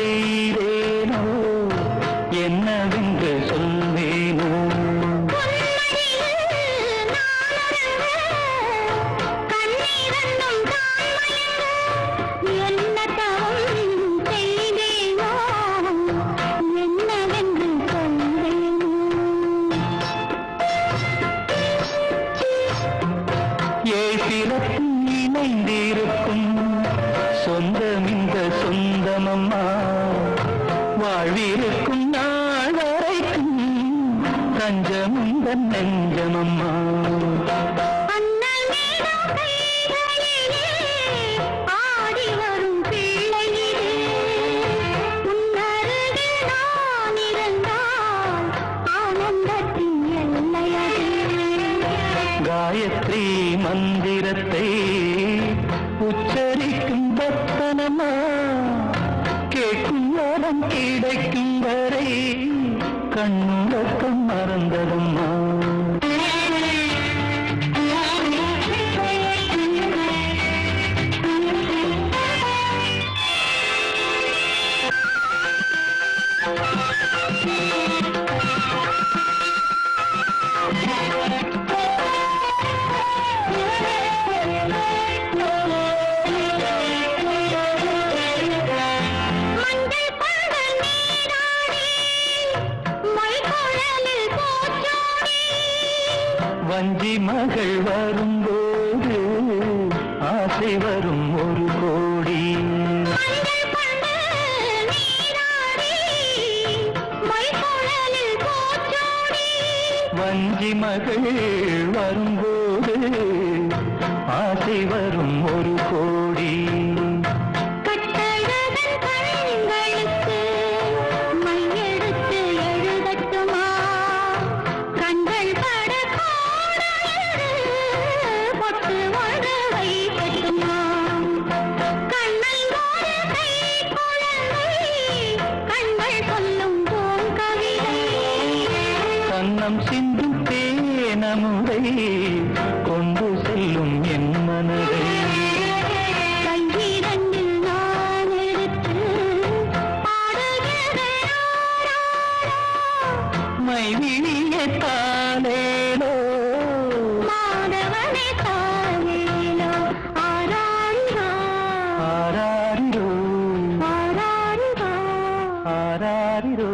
செய்தேனோ என்னவென்று சொல்வேனோ ஏசிலத்தில் இணைந்திருக்கும் சொந்தம் இந்த சொந்தமம்மா வாழ்விருக்கும் நாள் வரைக்கும் தஞ்சம் இந்த நெஞ்சமம்மா காயத்ரி மந்திரத்தை உச்சரிக்கும் பக்தனமா கேட்கும் வரம் கிடைக்கும் வரை கண்ணுறக்கம் மறந்ததம்மா வஞ்சி மகள் வரும்போது ஆசை வரும் ஒரு கோடி வஞ்சி மகள் வரும்போது ஆசை வரும் ஒரு கோடி கண்ணம் சிந்தும் தேனமுதை கொண்டு செல்லும் என் மனதை கையிரண்டில் நான் எடுத்து மைவிழியே தானேனோ மாதவனே தானேனோ ஆராரிரோ ஆராரிரோ ஆராரிரோ ஆராரிரோ